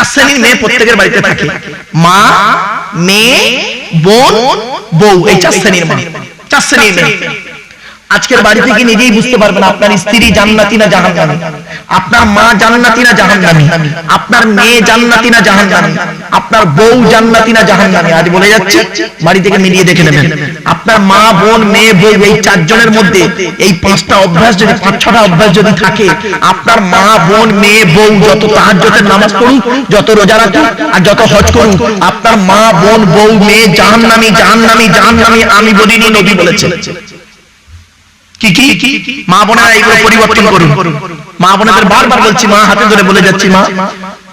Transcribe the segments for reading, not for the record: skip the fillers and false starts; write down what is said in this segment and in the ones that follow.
চার শ্রেণীর মেয়ে প্রত্যেকের বাড়িতে থাকে, মা, মেয়ে, বোন, বউ, এই চার শ্রেণীর মা, চার শ্রেণীর মেয়ে। আজকের বাড়ি থেকে নিজেই বুঝতে পারবেন আপনার স্ত্রী জান্নাতি না জাহান্নামী, আপনার মা জান্নাতি না জাহান্নামী, আপনার মেয়ে জান্নাতি না জাহান্নামী, আপনার বউ জান্নাতি না জাহান্নামী। আজ বলে যাচ্ছে, বাড়ি থেকে মিলিয়ে দেখে নেবেন আপনার মা, বোন, মেয়ে, বউ, এই চারজনের মধ্যে এই পাঁচটা অভ্যাস যদি, পাঁচ ছটা অভ্যাস যদি থাকে, আপনার মা, বোন, মেয়ে, বউ যত তাহাজ্জুদের নামাজ পড়ুক, যত রোজা রাখুক আর যত হজ করুক, আপনার মা, বোন, বউ, মেয়ে জাহান্নামী, জাহান্নামী, জাহান্নামী। আমি বলিনি, নবী বলেছেন। কি মা বোনেরা এইগুলো পরিবর্তন করুন। মা বোনেদের বারবার বলছি, মা হাতে ধরে বলে যাচ্ছি, মা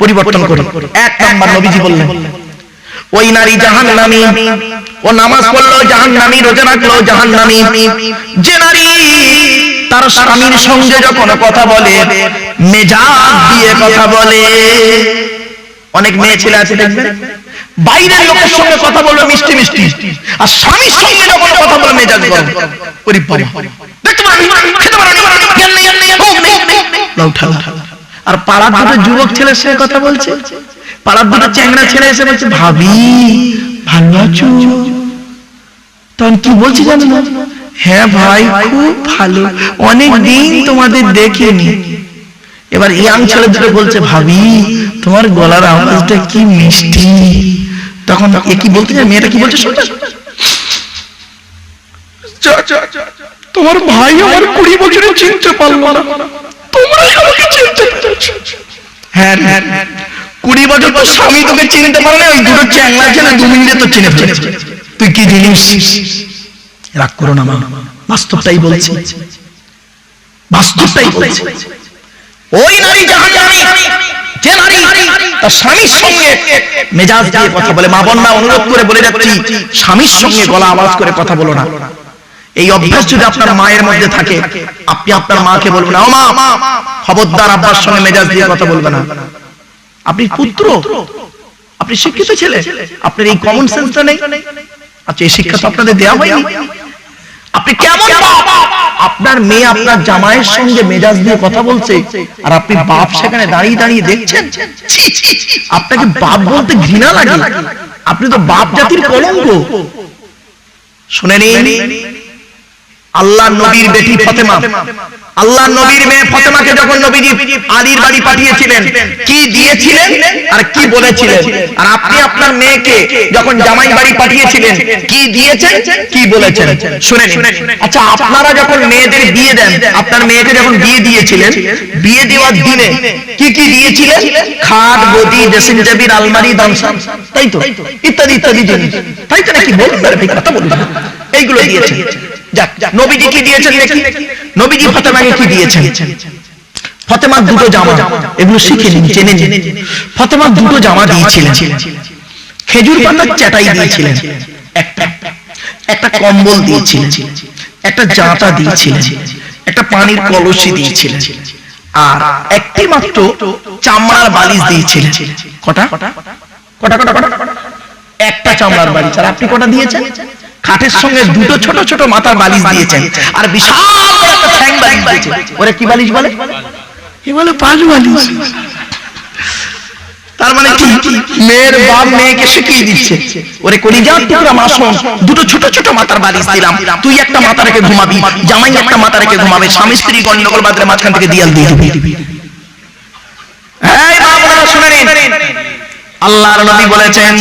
পরিবর্তন করুন। এক নাম্বার নবীজি বললেন, ওই নারী জাহান্নামী, ও নামাজ পড়লো জাহান্নামী, রোজা রাখলো জাহান্নামী, যে নারী তার স্বামীর সঙ্গে যখন কথা বলে মেজাজ দিয়ে কথা বলে। অনেক মেয়ে ছেলে আছে দেখবেন, বাইরের লোকের সঙ্গে কথা বলবে মিষ্টি মিষ্টি, আর স্বামীর সঙ্গে যখন কথা বলে মেজাজ গরম। আর পাড়ার দুটো যুবক ছেলের সঙ্গে কথা বলছে, পাড়ার দুটো চ্যাংড়া ছেলে এসে বলছে, ভাবি ভালো আছো? তখন কি বলছি জানো না? হ্যাঁ ভাই খুব ভালো, অনেক দিন তোমাদের দেখিনি। এবার ইয়াং ছেলে দুটো বলছে, ভাবি তোমার গলার আওয়াজটা কি মিষ্টি। তখন কি বলতে যায়, মেয়েটা কি বলছে শুনতে, তোমার ভাই আমার 20 বছরে চিনতে পারলো না, তোমরাই আমাকে চিনতে পেরেছো। হ্যাঁ 20 বছর তো স্বামী তোকে চিনতে পারলে, ওই দুটো চ্যাংলা ছেলে 2 মিনিটে তো চিনে ফেলেছে। তুই কি জিনিস? রাগ করো না মা, বাস্তবটাই বলছি, বাস্তবটাই বলছি। ওই নারী জাহান্নামী, যে নারী তার স্বামীর সঙ্গে মেজাজ দিয়ে কথা বলে। মা বোনরা অনুরোধ করে বলে যাচ্ছি, স্বামীর সঙ্গে গলা আওয়াজ করে কথা বলো না। এই অভ্যাস যদি আপনার মায়ের মধ্যে থাকে, আপনি আপনার মাকে বলবেন, ও মা খবরদার আব্বার সঙ্গে মেজাজ দিয়ে কথা বলবে না। আপনি পুত্র, আপনি শিক্ষিত ছেলে, আপনার এই কমন সেন্সটা নেই। আচ্ছা, এই শিক্ষা তো আপনাদের দেওয়া হয়নি। আপনি কেমন বাপ? আপনার মেয়ে আপনার জামাইয়ের সঙ্গে মেজাজ দিয়ে কথা বলছে, আর আপনি বাপ সেখানে দাঁড়িয়ে দাঁড়িয়ে দেখছেন। আপনাকে বাপ বলতে ঘৃণা লাগে, আপনি তো বাপ জাতির কলঙ্ক। শুনে নিন, আল্লাহর নবীর বেটি ফাতেমা, আল্লাহর নবীর মেয়ে ফাতেমাকে যখন নবীজি আলীর বাড়ি পাঠিয়েছিলেন, কি দিয়েছিলেন আর কি বলেছিলেন? আর আপনি আপনার মেয়েকে যখন জামাই বাড়ি পাঠিয়েছিলেন, কি দিয়েছেন কি বলেছেন? শুনে নিন। আচ্ছা, আপনারা যখন মেয়েদের বিয়ে দেন, আপনার মেয়েকে যখন বিয়ে দিয়েছিলেন, বিয়ে দেওয়ার দিনে কি কি দিয়েছিলেন? খাট, গদি, ড্রেসিং টেবিল, আলমারি, দামশান, তাই তো, ইত্যাদি ইত্যাদি জিনিস, তাই তো নাকি? বলুন ভাই, কথা বলুন। এইগুলো দিয়েছেন। যাক, নবীজি কি দিয়েছেন দেখি? নবীজি ফাতেমাকে কি দিয়েছেন? ফাতেমার দুটো জামা, এগুলো শিখে নিন, জেনে নিন। ফাতেমার দুটো জামা দিয়েছিলেন, খেজুর পাতার চাটাই দিয়েছিলেন, একটা কম্বল দিয়েছিলেন, একটা জাঁতা দিয়েছিলেন, একটা পানির কলসি দিয়েছিলেন, আর একটি মাত্র চামড়ার বালিশ দিয়েছিলেন। কটা? একটা চামড়ার বালিশ। আর আপনি কটা দিয়েছেন? খাটের সঙ্গে দুটো ছোট ছোট মাথার বালিশ দিয়েছেন, আর বিশাল একটা ঠ্যাং বালিশ দিয়েছেন। ওরে কি বালিশ বলে? কি বলে? পাঁচ বালিশ। তার মানে কি? মেয়ের বাপ মেয়েকে শিখিয়ে দিচ্ছে, ওরে কলিজার টুকরা মা শোন, দুটো ছোট ছোট মাথার বালিশ দিলাম, তুই একটা মাথা রেখে ঘুমাবি, জামাই একটা মাথা রেখে ঘুমাবে, স্বামী স্ত্রী গন্ডগোল বাঁধলে মাঝখান থেকে দিয়াল দিয়ে দিবি। এই বাবা শুনে নিন, আল্লাহর নবী বলেছেন,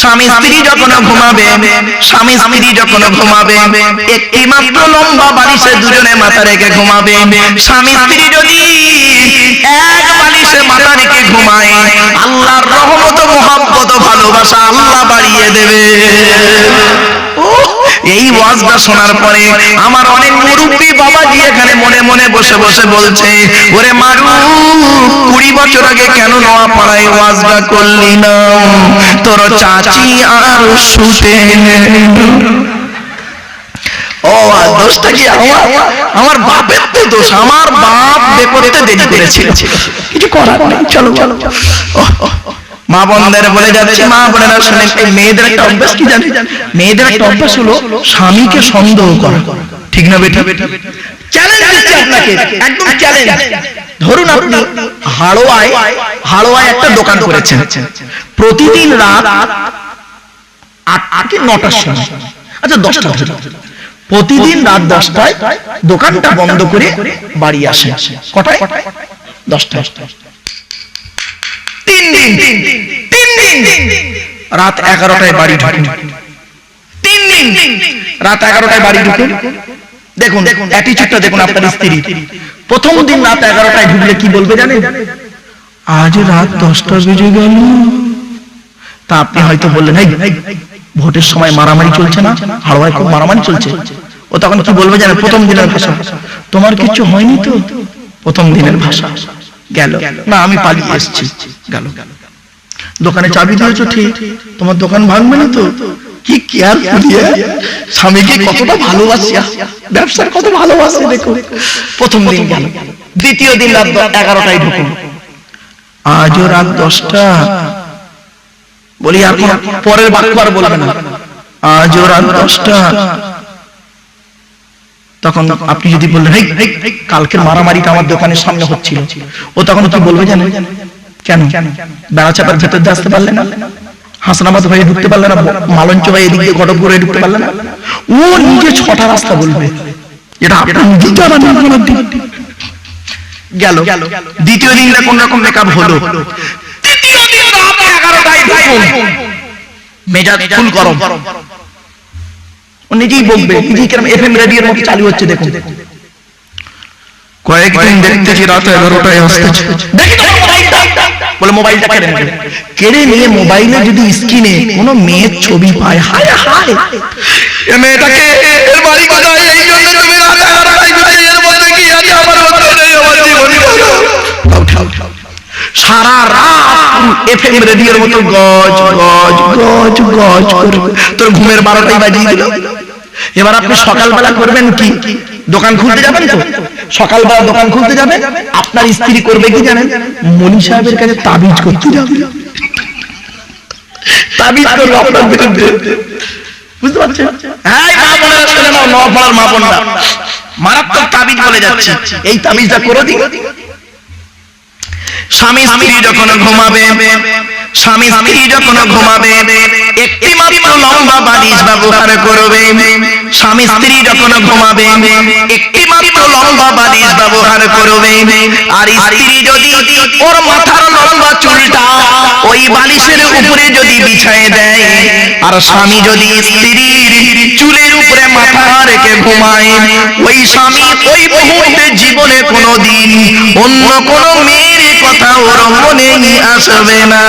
স্বামী স্ত্রী যখন ঘুমাবে, স্বামী স্ত্রী যখন ঘুমাবে, একটি মাত্র লম্বা বালিশে দুজনে মাথা রেখে ঘুমাবে। স্বামী স্ত্রী যদি এক বালিশে মাথা রেখে ঘুমায়, আল্লাহর রহমত, মহব্বত, ভালোবাসা আল্লাহ বাড়িয়ে দেবে। এই ওয়াজটা শোনার পরে আমার অনেক মুরব্বী বাবাজি এখানে মনে মনে বসে বসে বলছে, ওরে মারু, 20 বছর আগে কেন নোয়াপাড়ায় ওয়াজটা করলি না? তোর চাচি আর শুতে। ও দোষটা কি আমার বাপের তো দোষ, আমার বাপ বেপরতে দেরি করেছিল, কিছু করার নেই। চলো চলো, মা বোনদের বলে যাচ্ছে, মা বোনেরা শুনে, এই মেয়েদের একটা অভ্যাস কি জানেন? মেয়েদের একটা অভ্যাস হলো স্বামীকে সন্দেহ করা, ঠিক না বেটা? চ্যালেঞ্জ দিচ্ছি আপনাকে, একদম চ্যালেঞ্জ। ধরুন আপনি হাড়োয়ায় একটা দোকান করেছেন, প্রতিদিন রাত 8 থেকে 9টার সময়, আচ্ছা 10টা, প্রতিদিন রাত 10টায় দোকানটা বন্ধ করে বাড়ি আসে। কটায়? 10টায়। 3 দিন রাত 11টায় বাড়ি ঢুকুন। 3 দিন রাত 11টায় বাড়ি ঢুকুন। দেখুন অ্যাটিটিউডটা দেখুন আপনার স্ত্রী। প্রথম দিন রাত 11টায় ঢুকলে কি বলবে জানেন? আজ রাত 10টা বেজে গেল। তা আপনি হয়তো বললেন, এই ভোটের সময় মারামারি চলছে না, হাড়োয়ায় খুব মারামারি চলছে। ও তখন কি বলবে জানেন? প্রথম দিনের ভাষা, তোমার কিছু হয়নি তো? প্রথম দিনের ভাষা গেল না, আমি পালিয়ে এসেছি। গেল দোকানে চাবি দিয়েছো ঠিক, তোমার দোকান ভাঙবে না তো? কি কেয়ার করিয়ে স্বামীকে কতটা ভালোবাসি, ব্যবসার কত ভালোবাসে দেখো। প্রথম দিন গেল। দ্বিতীয় দিন রাত 11টায় ঢুকুন। আজও রাত 10টা। বলি আপনি পরের বাক্য আর বলবেন না, আজও রাত 10টা। তখন আপনি যদি বললেন, হেই কালকের মারামারিটা আমার দোকানের সামনে হচ্ছিল, ও তখন কি বলবে জানেন? কেন বেড়া চাপার ভেতর দিয়ে আসতে পারলে না? হাসনাবাদ হয়ে ঢুকতে পারলে না? মালঞ্চ হয়ে এদিক দিয়ে ঘটক হয়ে ঢুকতে পারলে না? ও নিজে 6টা রাস্তা বলবে, এটা গেল। দ্বিতীয় দিন কোন রকম মেকআপ হলো। তৃতীয় দিন রাত 11টায় ঢুকুন, মেজাজ ফুল গরম। ও নিজেই বলবে, নিজেই কেরম এফএম রেডিওর মতো চালু হচ্ছে দেখুন। কয়েকদিন দেখতেছি রাত 11টায় আসতেছে, দেখি তো মোবাইলটা, বলে মোবাইলটা কেড়ে নেবে। কেড়ে নিয়ে মোবাইলে যদি স্ক্রিনে কোনো মেয়ের ছবি পায়, হায় হায় এ মেয়েটাকে, এর বাড়ি কোথায়, এই জন্য তুমি রাত 11টায় ঘুরে এর মধ্যে কি আছে, আমার মধ্যে নেই, আমার জীবনে সারা রাত এফএম রেডিওর মতো গজ গজ গজ গজ করবে। তোর ঘুমের 12টাই বাজিয়ে দিল। এবার আপনি সকালবেলা করবেন কি? দোকান খুলতে যাবেন তো, সকালবেলা দোকান খুলতে যাবেন, আপনার স্ত্রী করবে কি জানেন? মনি সাহেবের কাছে তাবিজ করতে যাবে, তাবিজ করবে আপনার বিরুদ্ধে। বুঝতে পারছেন? হ্যাঁ মা বোনেরা শুনে নাও, নওপাড়ার মা বোনেরা, মারাত্মক তাবিজ বলে যাচ্ছে, এই তাবিজটা করে দিন। স্বামী স্ত্রী যখন ঘুমাবে, স্বামী স্ত্রী যখন ঘুমাবে একটি মাত্র লম্বা বালিশ ব্যবহার করবে। স্বামী স্ত্রী যখন ঘুমাবে একটি মাত্র লম্বা বালিশ ব্যবহার করবে। আর স্ত্রী যদি ওর মাথার লম্বা চুলটা ওই বালিশের উপরে যদি বিছায় দেয়, আর স্বামী যদি স্ত্রীর চুলের উপরে মাথা রেখে ঘুমায়, ওই স্বামী ওই মুহূর্তে জীবনে কোনোদিন অন্য কোনো মেয়ের কথা ওর মনে আসবে না।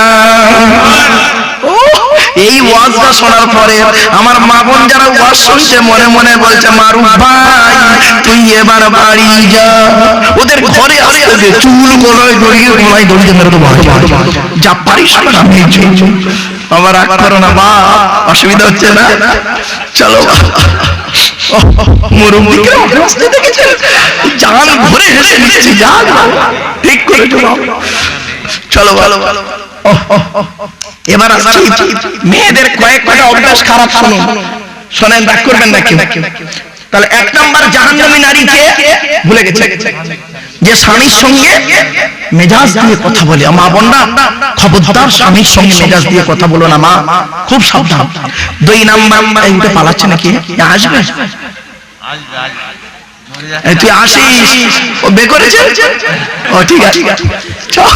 এই ওয়াজটা শোনার পরে আমার মা বোন যারা ওয়াজ শুনছে মনে মনে বলছে, মারু ভাই তুই এবার বাড়ি যা। ওদের ঘরে আসতে চুল গলায় দড়িয়ে গলায় দড়িয়ে মেরে তো ভাই যা পারিস না, আমি আমার রাগ করো না মা, অসুবিধা হচ্ছে না, চলো। মুরুমুরুকে অবস্থা দেখেছেন, জান ভরে হেসে নিচ্ছি, যা ঠিক করে চলো ভালো ভালো। এবার আসছি মেয়েদের কয়েকটা অভ্যাস খারাপ, শুনুন শোনেন, রাগ করবেন না কেউ। তাহলে 1 নাম্বার জাহান্নামী নারীকে ভুলে গেছে, যে স্বামীর সঙ্গে মেজাজ দিয়ে কথা বলে। মা বোনরা খবরদার স্বামীর সঙ্গে মেজাজ দিয়ে কথা বলো না মা, খুব সাবধান। 2 নাম্বার, এইটা পালাচ্ছে নাকি, আসবে তুই আসিস, ও বে করেছে, ও ঠিক আছে চলো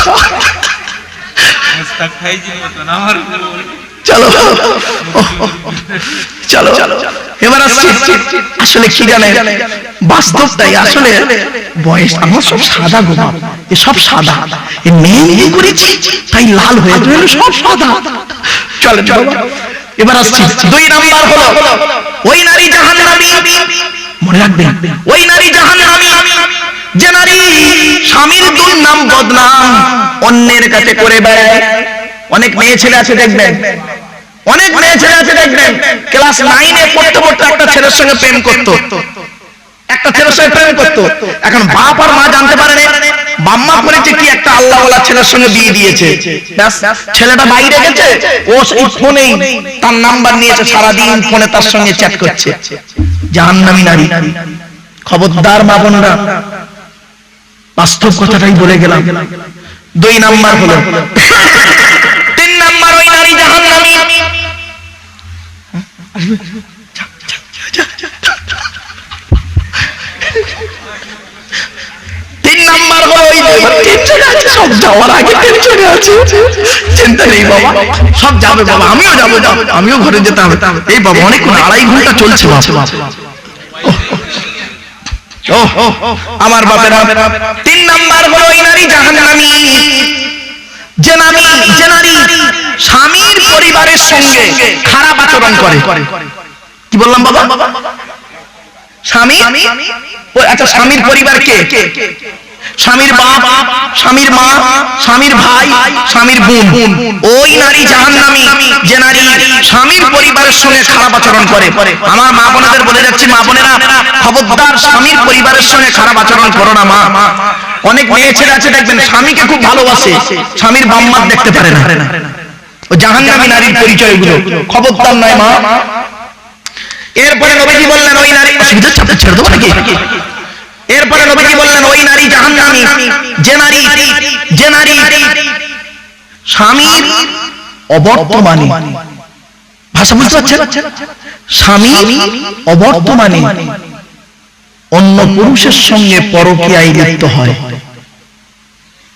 চলো চলো। এবার আসলে কি জানে, বাস্তবটাই আসলে বয়স আমার সব সাদা গোমা, এ সব সাদা, এ মেয়ে করেছি তাই লাল হয়ে গেল, সব সাদা। চলো চলো এবার আসছি। 2 নাম্বার হলো ওই নারী জাহান্নামী, মনে রাখবেন ওই নারী জাহান্নামী যে নারী স্বামীর দুর্নাম বদনাম অন্যের কাছে করে বেড়ায়। অনেক মেয়ে ছেলে আছে দেখবেন, অনেক মেয়ে ছেলে আছে দেখবেন ক্লাস 9-এ পড়তে পড়তে একটা ছেলের সঙ্গে প্রেম করতো, একটা ছেলের সঙ্গে প্রেম করতো। এখন বাপ আর মা জানতে পারে না, বাম্মা করেছে কি একটা আল্লাহওয়ালা ছেলের সঙ্গে বিয়ে দিয়েছে। ছেলেটা বাইরে গেছে, ও সেই ফোনেই তার নাম্বার নিয়েছে, সারাদিন ফোনে তার সঙ্গে চ্যাট করছে। জাহান্নামী নারী। খবরদার মা বোনরা, বাস্তব কথাটাই বলে গেলাম। 2 নাম্বার হলো 3 নাম্বার ওই নারী জাহান্নামী। 3 নাম্বার হলো ওই টেনশনে আছে, সব যাওয়ার আগে টেনশনে আছে। চিন্তা নেই বাবা, সব যাবে বাবা, আমিও যাবো, আমিও ঘরে যেতে হবে। এই বাবা অনেকক্ষণ 2.5 ঘন্টা চলছে বাবা। আমার বাপেরা 3 নাম্বার হলো ওই নারী জাহান্নামী, যে নারী স্বামীর পরিবারের সঙ্গে খারাপ আচরণ করে। কি বললাম বাবা? স্বামী, আচ্ছা স্বামীর পরিবার কে? স্বামীর বাপ, স্বামীর মা, স্বামীর ভাই, স্বামীর বোন। ওই নারী জাহান্নামী যে নারী স্বামীর পরিবারের সঙ্গে খারাপ আচরণ করে। আমার মা বোনেদের বলে যাচ্ছি, মা বোনেরা খবরদার স্বামীর পরিবারের সঙ্গে খারাপ আচরণ করো না মা। অনেক মেয়ে ছেলে আছে দেখবেন স্বামীকে খুব ভালোবাসে, স্বামীর বাম্মাত দেখতে পারে না। ও জাহান্নামী নারীর পরিচয়গুলো খবরদার নয় মা। এরপরে নবীজি বললেন ওই নারী, অসুবিধা চাপে ছেড়ে দেবো নাকি? এরপরে নবীজি বললেন ওই নারী জাহান্নামী যে নারী স্বামীর অবর্তমানে, ভাষা বুঝতে পারছেন, স্বামীর অবর্তমানে অন্য পুরুষের সঙ্গে পরকীয়ায় লিপ্ত হয়।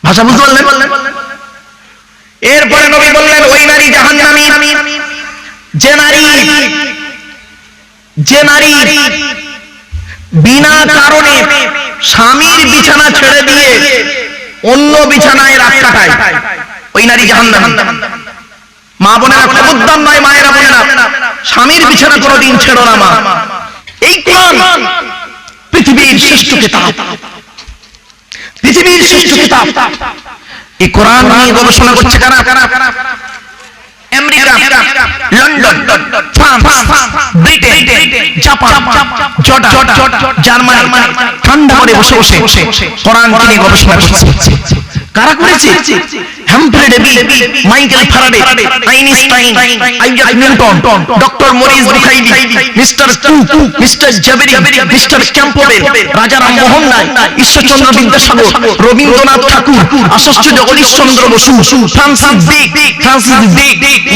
ভাষা বুঝতে পারলেন? এরপরে নবী বললেন ওই নারী জাহান্নামী যে নারী বিনা কারণে স্বামীর বিছানা ছেড়ে দিয়ে অন্য বিছানায় রাত কাটায়, ওই নারী জাহান্নামী। মা বোনেরা খবরদার নয়, মায়েরা বোনেরা স্বামীর বিছানা কোনোদিন ছেড়ো না মা। এই কোরআন পৃথিবীর শ্রেষ্ঠ কিতাব, পৃথিবীর শ্রেষ্ঠ কিতাব। এই কোরআন নিয়ে গবেষণা করছে কারা? America, London, France, Britain, Japan, Jordan, Germany ঠান্ডা করে বসে বসে কোরআন নিয়ে গবেষণা করছে। কারা করেছে? Humphry Davy, Michael Faraday, Einstein, Isaac Newton, doctor Maurice Bucaille, mister Cook, mister Jaberi, mister Campbell, Rajaram Mohan Roy, Ishwarchandra Vidyasagar, Rabindranath Thakur, Acharya Jagadishchandra Basu, Francis Bacon,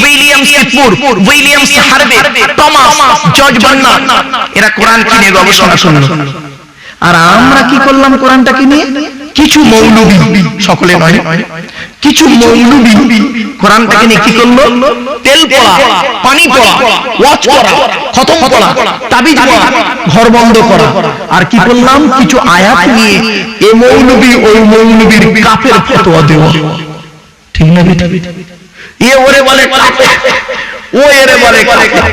William Shakespeare, William Harvey, Thomas, George Bernard, এরা কোরআন নিয়ে গবেষণা করলো। আর আমরা কি করলাম কোরআনটাকে নিয়ে? কিছু মৌলবী, সকলে নয়, কিছু মৌলবী কোরআনটাকে নিয়ে কি করলো? তেল পড়া, পানি পড়া, ওয়াজ করা, খতম করা, তাবিজ পড়া, ঘর বন্ধ করা। আর কি করলাম? কিছু আয়াত নিয়ে এই মৌলবী ওই মৌলবীর কাফের ফতোয়া দেওয়া। ঠিক না? এ ওরে বলে কাফের, ও এরে বলে কাফের।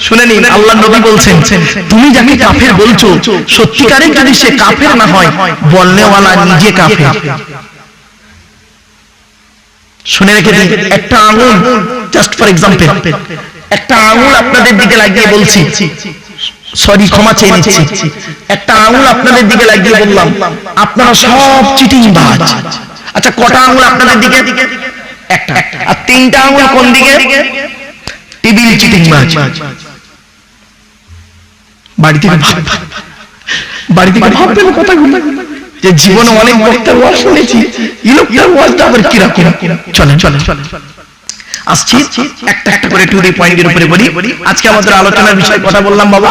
শুনে নিন, আল্লাহর নবী বলছেন তুমি যাকে কাফের বলছো সত্যিকারে যদি সে কাফের না হয়, বলনেওয়ালা নিজে কাফের। শুনে রেখে দিন, একটা আঙুল, জাস্ট ফর এক্সাম্পল, একটা আঙুল আপনাদের দিকে লাগিয়ে বলছি, সরি ক্ষমা চেয়ে নিচ্ছি, একটা আঙুল আপনাদের দিকে লাগিয়ে বললাম আপনারা সব চিটিংবাজ। আচ্ছা কটা আঙুল আপনাদের দিকে? একটা। আর 3টা আঙুল কোন দিকে? টেবিল চিটিংবাজ। বাড়ি থেকে ভাববেন কথাগুলো, যে জীবনে অনেক বক্তার ওয়াজ শুনেছি, এই লোকটার ওয়াজটা আবার কিরকম। চলেন আসছি, একটা একটা করে টু দি পয়েন্টের উপরে বলি। আজকে আমাদের আলোচনার বিষয় কথা বললাম বাবা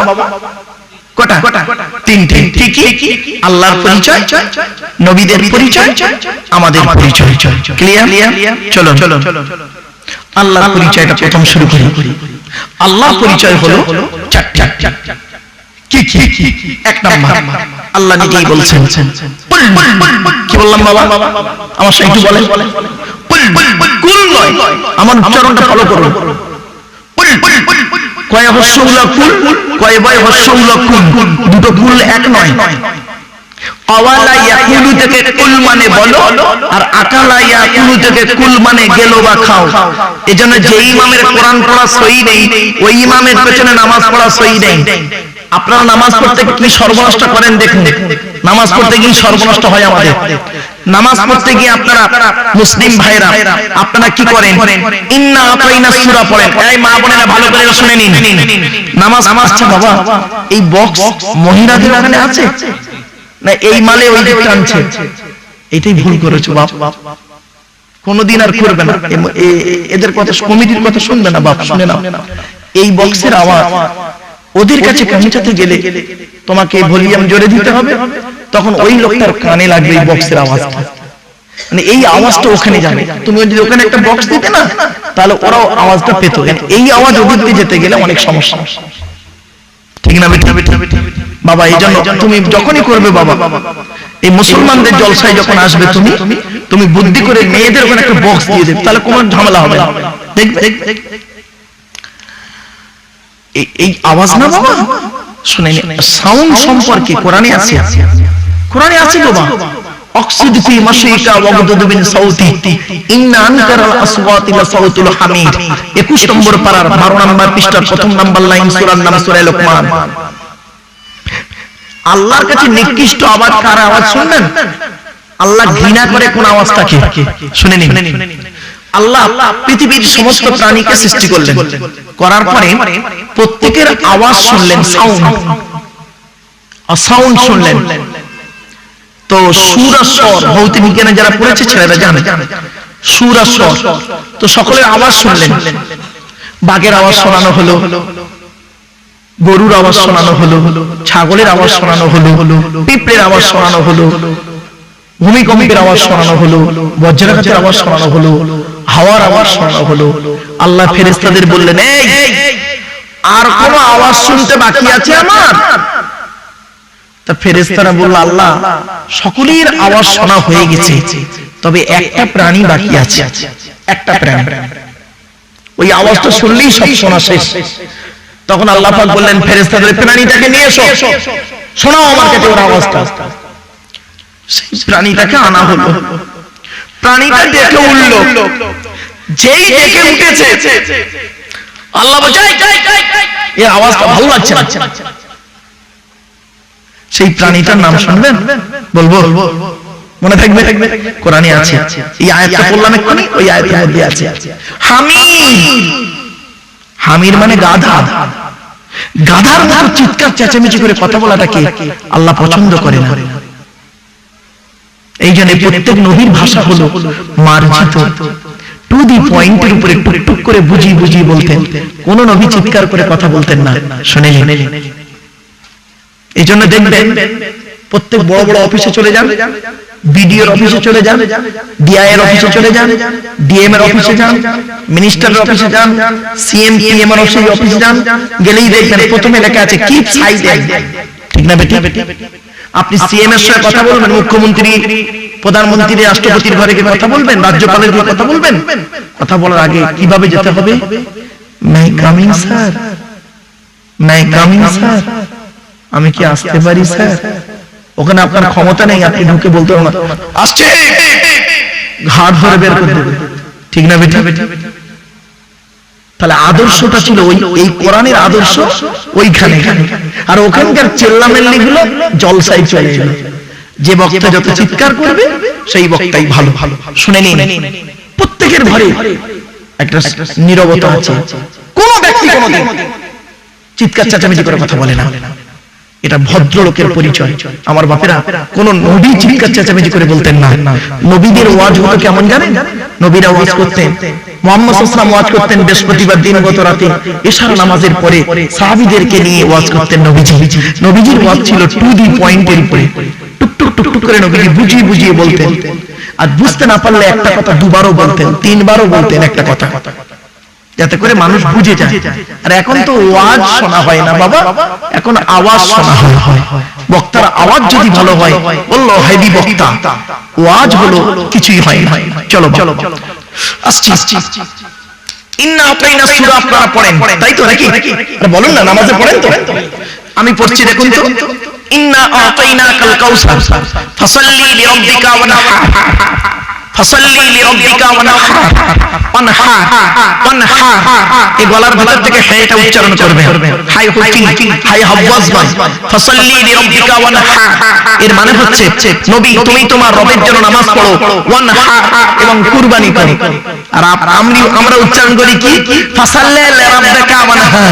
কটা? 3টে। কি? আল্লাহর পরিচয়, নবীদের পরিচয়, আমাদের পরিচয়। ক্লিয়ার? চলো আল্লাহর পরিচয়টা প্রথম শুরু করি। আল্লাহর পরিচয় হলো 4টা। কি? 1 নাম্বার আল্লাহ নিজেই বলছেন। কি বললাম বাবা? আমার সাথে একটু বলেন। কুল নয়, আমার উচ্চারণটা ফলো করুন। কয় হস্যউলা কুল, কয় বয় হস্যউলা কুল, দুটো কুল এক নয়। আওয়ালা ইয়াকুলু থেকে কুল মানে বলো, আর আকালা ইয়াকুলু থেকে কুল মানে গেলো বা খাও। এজন্য যে ইমামের কোরআন পড়া সহি নেই, ওই ইমামের পেছনে নামাজ পড়া সহি নেই। আপনারা নামাজ পড়তে কি সর্বনষ্ট করেন দেখুন। নামাজ পড়তে গিয়ে সর্বনষ্ট হয় আমাদের। নামাজ পড়তে গিয়ে আপনারা মুসলিম ভাইরা আপনারা কি করেন? ইন্না আতাইনা সূরা পড়েন। এই মা বোনেরা ভালো করে শুনে নিন, নামাজ আসছে বাবা, এই বক্স মহিলাদের ওখানে আছে না এই মালে ওই দিকে আনছে? এটাই ভুল করেছো বাপ, কোনদিন আর করবে না। এদের কথা, কমিটির কথা শুনবে না বাপ, শুনে না। এই বক্সের আওয়াজ ওদের কাছে পৌঁছাতে গেলে তোমাকে ভলিউম জোরে দিতে হবে, তখন ওই লোকটার কানে লাগবে এই বক্সের আওয়াজটা, মানে এই আওয়াজটা ওখানে যাবে। তুমি যদি ওখানে একটা বক্স দিতে না, তাহলে ওরাও আওয়াজটা পেত। এই আওয়াজ ওদিকে যেতে গেলে অনেক সমস্যা, ঠিক না বাবা? এই জন্য তুমি যখনই করবে বাবা, এই মুসলমানদের জলসায় যখন আসবে, তুমি বুদ্ধি করে মেয়েদের ওখানে একটা বক্স দিয়ে দেবে, তাহলে কোনো ঝামেলা হবে না। দেখবে এই আওয়াজ না বাবা, শুনেন, সাউন্ড সম্পর্কে কোরআনে আছে, কোরআনে আছে বাবা, অক্সিদ ফি মাশিকা ওয়াগদুদ মিন সাউতি ইন্না আনকারাল আসওয়াতি লাসাউতুল হামিদ। 21 নম্বর পারার 12 নম্বর পৃষ্ঠার প্রথম নাম্বার লাইন, সূরার নাম সূরা লোকমান। আল্লাহর কাছে নিকৃষ্ট আওয়াজ কার আওয়াজ শুনবেন? আল্লাহ ঘৃণা করে কোন আওয়াজটাকে? শুনে নিন। আল্লাহ পৃথিবীর সমস্ত প্রাণীকে সৃষ্টি করলেন, করার পরে প্রত্যেকের আওয়াজ শুনলেন, সাউন্ড শুনলেন। তো সুর আর স্বর, ভৌতিক বিজ্ঞানে যারা পড়েছে ছেলেরা জানে, সুর আর স্বর। তো সকলের আওয়াজ শুনলেন, বাঘের আওয়াজ শোনানো হলো, গরুর আওয়াজ শোনানো হলো, ছাগলের আওয়াজ শোনানো হলো, পিঁপড়ের আওয়াজ শোনানো হলো, ভূমিকম্পের আওয়াজ শোনানো হলো, বজ্রাঘাতের আওয়াজ শোনানো হলো, হাওয়ার আওয়াজ শোনানো হলো। আল্লাহ ফেরেশতাদের বললেন, এই আর কোন আওয়াজ শুনতে বাকি আছে আমার? তা ফেরেশতারা বলল, আল্লাহ সকলের আওয়াজ শোনা হয়ে গেছে, তবে একটা প্রাণী বাকি আছে, একটা প্রাণী, ওই আওয়াজটা শুনলেই সব শোনা শেষ। তখন আল্লাহ পাক বললেন ফেরেশতাদের, প্রাণীটাকে নিয়ে এসো, শোনাও আমার কাছে ওর আওয়াজটা। সেই প্রাণীটাকে আনা হলো, প্রাণীটা ডেকে উঠল, যেই ডেকে উঠেছে আল্লাহ বলছে, এর আওয়াজটা ভালো লাগছে না। সেই প্রাণীটার নাম শুনবেন? বলবো? মনে থাকবে? কোরআনে আছে, এই আয়াতটা বললাম এক্ষুনি, ওই আয়াতের মধ্যে আছে হামির। হামির মানে গাধা। গাধার মতো চিৎকার চেঁচামেচি করে কথা বলাটাকে আল্লাহ পছন্দ করে না। এই জন্য প্রত্যেক নবীর ভাষা হলো মার্জিত, টু দি পয়েন্টের উপরে টুকটুক করে বুঝিয়ে বুঝিয়ে বলতেন। কোন নবী চিৎকার করে কথা বলতেন না, শুনেলেন। এই জন্য দেখবেন প্রত্যেক বড় বড় অফিসে চলে যান, বিডিওর অফিসে চলে যান, ডিআই এর অফিসে চলে যান, ডিএম এর অফিসে যান, মিনিস্টারের অফিসে যান, সিএম পিএম এর অফিসে যান, গেলেই দেখবেন প্রথমে লেখা আছে কিপ সাইলেন্ট, ঠিক না বেটি? আপনি সিএম এর সাথে কথা বলবেন, মুখ্যমন্ত্রী, প্রধানমন্ত্রী, রাষ্ট্রপতির ঘরে গিয়ে কথা বলবেন, রাজ্যপালের ঘরে কথা বলবেন, কথা বলার আগে কিভাবে যেতে হবে? মে কামিং স্যার, মে কামিং স্যার, আমি কি আসতে পারি স্যার? ওখানে আপনার ক্ষমতা নেই, আপনি ঢুকে বলতে পারবেন আসছে, ঘাট ধরে বের করে দেবে, ঠিক না বেটা? তাহলে আদর্শটা ছিল এই কোরআনের আদর্শ ওইখানে, আর ওখানকার চেল্লামেল্লি গুলো জলসায় চলে গেল। যে বক্তা যত চিৎকার করবে সেই বক্তাই ভালো। শুনে নিন, প্রত্যেকের ঘরে একটা নীরবতা আছে। কোন ব্যক্তি কোনদিন চিৎকার চেঁচামেচি করে কথা বলে না, এটা ভদ্রলোকের পরিচয়। আমার বাপেরা কোন নবী চিৎকার চেঁচামেচি করে বলতেন না। নবীদের ওয়াজ হতো কেমন জানেন? নবীরা ওয়াজ করতেন, মুহাম্মদ সাল্লাল্লাহু আলাইহি ওয়াসাল্লাম ওয়াজ করতেন বৃহস্পতিবার দিন গত রাতে এশার নামাজের পরে সাহাবীদেরকে নিয়ে ওয়াজ করতেন নবীজি। নবীজির ওয়াজ ছিল টু দি পয়েন্টের উপরে, টুকটুক টুকটুক করে নবীজি বুঝিয়ে বুঝিয়ে বলতেন। আর বুঝতে না পারলে একটা কথা দুবারও বলতেন, তিনবারও বলতেন একটা কথা, যাতে করে মানুষ বুঝে যায়। আর এখন তো ওয়াজ শোনা হয় না বাবা, এখন আওয়াজ শোনা হয়। বক্তার আওয়াজ যদি ভালো হয়, বললো হেভি বক্তা, ওয়াজ হলো কিছুই হয় না। চলো চলো আসছি। ইন্না আতাইনা সূরা আপনারা পড়েন, তাই তো নাকি? আরে বলুন না, নামাজে পড়েন তো? আমি পড়ছি, দেখুন তো। ইন্না আতাইনাকাল কাউসার ফাসাল্লি লিরাব্বিকা ওয়ানহার, ফাসাল্লি লিরাব্বিকা ওয়ানহার, ওয়ানহার ওয়ানহার। এই গলার ভিতর থেকে হাইটা উচ্চারণ করবে, হাই হুকিং, হাই হাওয়াজবান, ফাসাল্লি লিরাব্বিকা ওয়ানহার। এর মানে হচ্ছে নবী তুমি তোমার রবের জন্য নামাজ পড়ো, ওয়ানহার এবং কুরবানি করো। আর আমরা উচ্চারণ করি কি? ফাসাল্লি লিরাব্বিকা ওয়ানহার।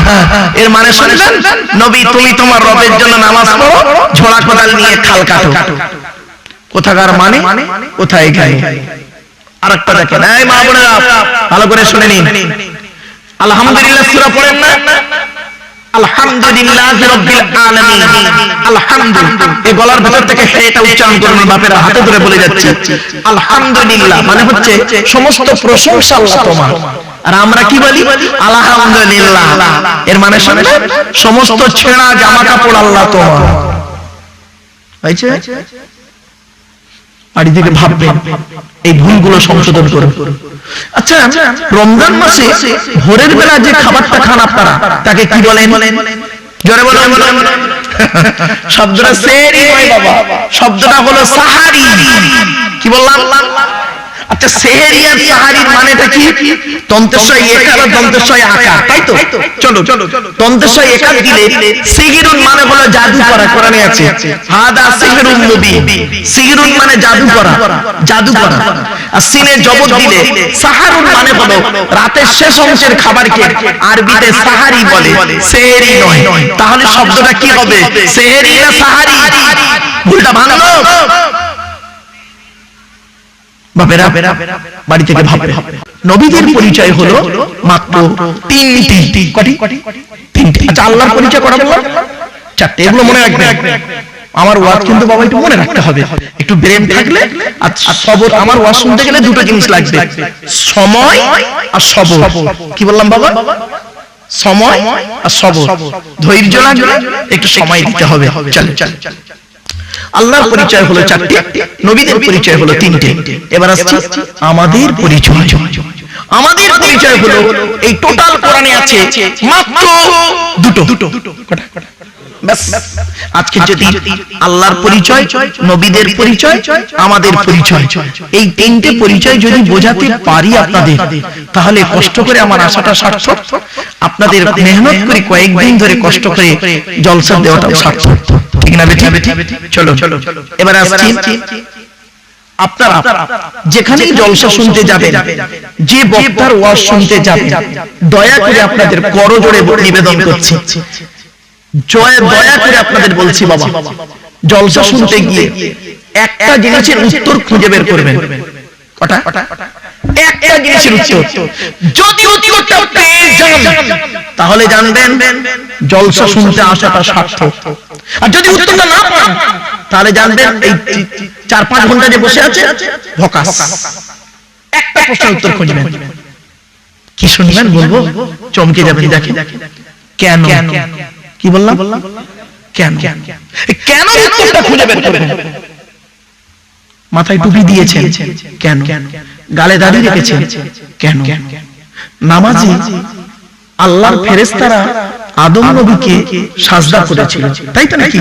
এর মানে শুনলেন, নবী তুমি তোমার রবের জন্য নামাজ পড়ো, ঝোড়া কোদাল নিয়ে খাল কাটো। কোথাকার মানে কোথায় গেল। আরেকটা দেখেন, এই মা বোনেরা ভালো করে শুনে নিন, আলহামদুলিল্লাহ সূরা পড়েন না, আলহামদুলিল্লাহি রাব্বিল আলামিন, আলহামদুলিল্লাহ এই গলার ভেতর থেকে এটা উচ্চারণ করুন, বাপেরা হাতে ধরে বলে যাচ্ছি আলহামদুলিল্লাহ মানে হচ্ছে সমস্ত প্রশংসা আল্লাহ তোমার। আর আমরা কি বলি? আলহামদুলিল্লাহ, এর মানে শুনে সমস্ত ছেঁড়া জামা কাপড় আল্লাহ তোমার। হয়েছে? বাড়ি থেকে ভাববেন, এই ভুলগুলো সংশোধন করুন। আচ্ছা, রমজান মাসে ভোরের বেলা যে খাবারটা খান আপনারা, তাকে কি বলেন? জোরে বলেন। শব্দটা সেহরি নয় বাবা, শব্দটা হলো সাহারি। কি বললাম? আচ্ছা, সেহরি আর সাহারির মানেটা কি? তন্তেশ্বয় একার আর দন্তেশ্বয় আকার, তাই তো? চলো, তন্তেশ্বয় একার দিলে সিগিরুন মানে হলো জাদু করা, কোরআনে আছে হাদা সিগরুন মুবিন। সিগরুন মানে জাদু করা, জাদু করা। আর সিনে জবর দিলে সাহারুন মানে হলো রাতের শেষ অংশের খাবারকে আরবিতে সাহারি বলে, সেহরি নয়। তাহলে শব্দটা কি হবে? সেহরি না সাহারি? ভুলটা ভাঙলো বাপেরা, বাড়ি থেকে ভাববে। নবীদের পরিচয় হলো মাত্র তিনটি। কটি? তিনটি। আচ্ছা, আল্লাহর পরিচয় করা বললাম চারটে, এগুলো মনে রাখবেন। আমার ওয়াজ কিন্তু বাবা একটু মনে রাখতে হবে, একটু ব্রেন থাকলে। আর সবর, আমার ওয়াজ শুনতে গেলে দুটো জিনিস লাগবে, সময় আর সবর। কি বললাম বাবা? সময় আর সবর, ধৈর্য লাগবে, একটু সময় দিতে হবে। চলে চলে। আল্লাহর পরিচয় হলো চারটি, নবীদের পরিচয় হলো তিনটে। এবার আসছি আমাদের পরিচয়। আমাদের পরিচয় হলো এই টোটাল কোরআনে আছে মাত্র দুটো। ব্যাস। আজকে যদি আল্লাহর পরিচয়, নবীদের পরিচয়, আমাদের পরিচয়, এই তিনটে পরিচয় যদি বোঝাতে পারি আপনাদের, তাহলে কষ্ট করে আমার আশাটা সার্থক। আপনাদের মেহনত করে কয়েকদিন ধরে কষ্ট করে জলসা দেওয়াটা সার্থক, ঠিক না বেটি? চলো এবার আসছি, আপনারা যেখানেই জলসা শুনতে যাবেন, যে বক্তার ওয়াজ শুনতে যাবেন, দয়া করে আপনাদের করজোড়ে নিবেদন করছি, দয়া করে আপনাদের বলছি বাবা, জলসা শুনতে গিয়ে একটা জিনিসের উত্তর খুঁজে বের করবেন। কটা? একটা জিনিসের উত্তর। যদি উত্তরটা পেয়ে যান, তাহলে জানবেন জলসা শুনতে আসাটা সার্থক। আর যদি উত্তরটা না পান, তাহলে জানবেন এই 4-5 ঘন্টা যে বসে আছে ভকাস। একটা প্রশ্নের উত্তর খুঁজবেন। কি শুনবেন বলবো, চমকে যাবেন। দেখেন কেন, কি বললাম? কেন? কেন উত্তরটা খুঁজে বের করবেন। মাথায় টুপি দিয়েছেন কেন? গালে দাড়ি রেখেছেন কেন? নামাজি আল্লাহর ফেরেশতারা আদম নবীকে সাজদা করেছিল, তাই তো নাকি?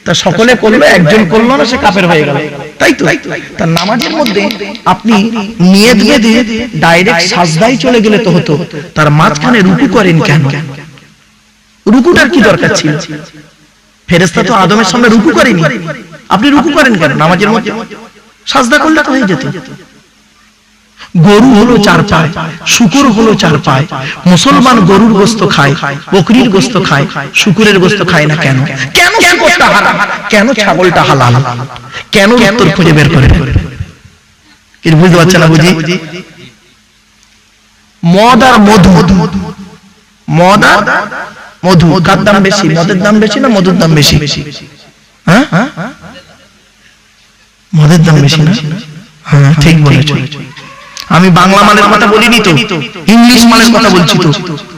তা সকলে করলো, একজন করলো না, সে কাফের হয়ে গেল, তাই তো? তার নামাজের মধ্যে আপনি নিয়ত বেঁধে ডাইরেক্ট সাজদায় চলে গেলে তো হতো, তার মাঝখানে রুকু করেন কেন? রুকুটার কি দরকার ছিল? ফেরেশতা তো আদমের সামনে রুকু করেনি, আপনি রুকু করেন কেন? নামাজের মধ্যে সাজদা করলে তো হয়ে যেত। গরু হলো 4 পায়, শুকর হলো 4 পায়। মুসলমান গরুর গোশত খায়, বকরির গোশত খায়, শুকরের গোশত খায় না কেন? কেন শুকরটা হারাম, কেন ছাগলটা হালাল? কেন? উত্তর খুঁজে বের করে। এর বুঝতে পারছেন না? বুঝি। মদ আর মধু, মদ আর মধু, কার দাম বেশি? মদের দাম বেশি না মধুর দাম বেশি? হ্যাঁ, মদের দাম বেশি না? হ্যাঁ, ঠিক বলেছো। আমি বাংলা মালের কথা বলিনি তো, ইংলিশ মালের কথা বলছি তো।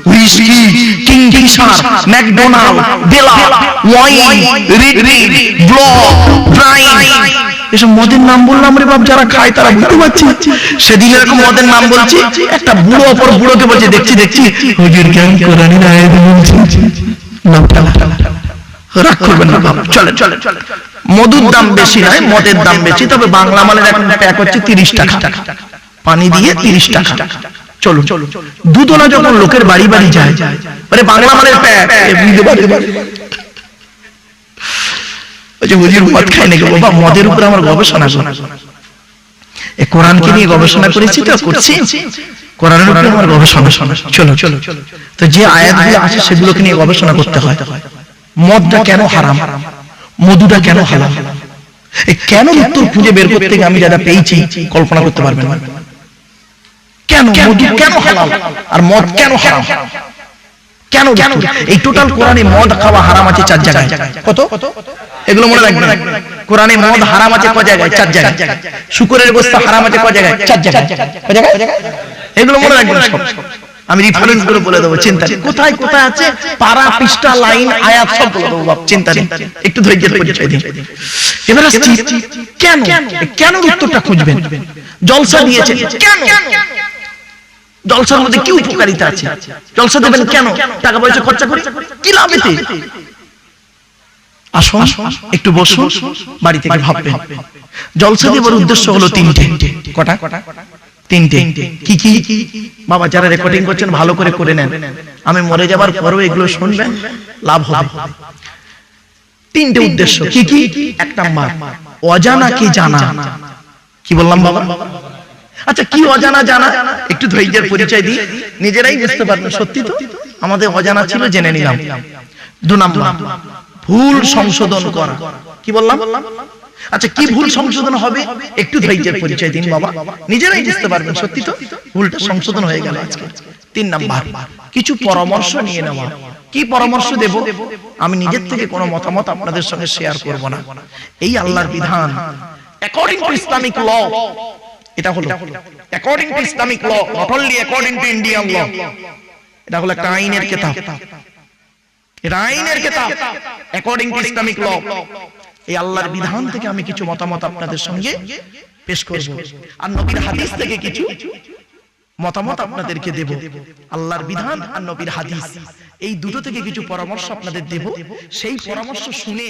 হুইস্কি, কিংফিশার, ম্যাকডোনাল্ড, বেলা, ওয়াইন, রিডলি, ব্লক, ব্রাইন, এসব মদের নাম বললাম রে বাপ, যারা খায় তারা বুঝতে পারছি। সেদিন এরকম মদের নাম বলছি, একটা বুড়ো অপর বুড়োকে বলছে, দেখছি হুজুর কেন কোরআনি না আয়াত বলছি, নামটা রাগ করবেন না বাপ। চলে মধুর দাম বেশি নয়, মদের দাম বেশি। তবে বাংলা মালের এখন প্যাক হচ্ছে 30 টাকা, পানি দিয়ে 30 টাকা। চলো, দুধওয়ালা যখন লোকের বাড়ি বাড়ি যায়, আরে বাংলা মালের প্যাক, হুজুর মদ খাই নাকি? বাবা, মদের উপর আমার গবেষণা, এই কোরআনকে নিয়ে গবেষণা করেছি তো, করছি কোরআনের উপর আমার গবেষণা। চলো তো যে আয়াতগুলো আছে সেগুলোকে নিয়ে গবেষণা করতে হয়। মদটা কেন হারাম, মধুটা কেন হালাল? কেন উত্তর খুঁজে বের করতে গিয়ে আমি যারা পেয়েছি কল্পনা করতে পারবেন না। কেন মধু কেন হালাল আর মদ কেন হারাম? কেন? এই টোটাল কোরআনে মদ খাওয়া হারাম আছে 4 জায়গায়। কত? এগুলো মনে রাখবেন। কোরআনে মদ হারাম আছে কয় জায়গায়? 4 জায়গায়। শুকরের গোশত হারাম আছে কয় জায়গায়? 4 জায়গায়। কয় জায়গায়? এগুলো মনে রাখবেন সব। আমি রেফারেন্স গুলো বলে দেবো, চিন্তা নেই। কোথায় কোথায় আছে পারা, পৃষ্ঠা, লাইন, আয়াত সব বলে দেবো বাপ, চিন্তা নেই। একটু ধৈর্যের পরিচয় দিন। এবার আসছি কেন? কেন উত্তরটা খুঁজবেন। জলসা দিয়েছে কেন? জলসার মধ্যে কি উপকারিতা আছে? জলসা দেবেন কেন? টাকা পয়সা খরচা করে কি লাভ এতে? আসুন একটু বসুন, বাড়ি থেকে ভাববেন। জলসা দেবার উদ্দেশ্য হলো 3টে। কটা? 3টে। কি কি? বাবা যারা রেকর্ডিং করছেন ভালো করে করে নেন, আমি মরে যাবার পরেও এগুলো শুনবেন, লাভ হবে। 3টে উদ্দেশ্য। কি কি? 1 নাম্বার অজানাকে জানা। কি বললাম বাবা? আচ্ছা কি অজানা জানা? একটু ধৈর্যের পরিচয় দিই, নিজেরাই বুঝতে পারবেন। সত্যি তো আমাদের অজানা ছিল, জেনে নিলাম। 2 নাম্বার ভুল সংশোধন করা। কি বললাম? আচ্ছা কি ভুল সংশোধন হবে? একটু ধৈর্যের পরিচয় দিন বাবা, নিজেরাই বুঝতে পারবেন। সত্যি তো ভুলটা সংশোধন হয়ে গেল আজকে। 3 নাম্বার কিছু পরামর্শ নিয়ে নেওয়া। কি পরামর্শ দেব? আমি নিজের থেকে কোনো মতামত আপনাদের সঙ্গে শেয়ার করব না। এই আল্লাহর বিধান অ্যাকর্ডিং টু ইসলামিক ল। এটা হলো according to Islamic law, not only according to Indian law. এটা হলো একটা আইনের কিতাব। এটা আইনের কিতাব, অ্যাকর্ডিং টু ইসলামিক ল। এই আল্লাহর বিধান থেকে আমি কিছু মতামত আপনাদের সঙ্গে পেশ করব, আর নবীর হাদিস থেকে কিছু মতামত আপনাদেরকে দেব। আল্লাহর বিধান আর নবীর হাদিস, এই দুটো থেকে কিছু পরামর্শ আপনাদের দেব। সেই পরামর্শ শুনে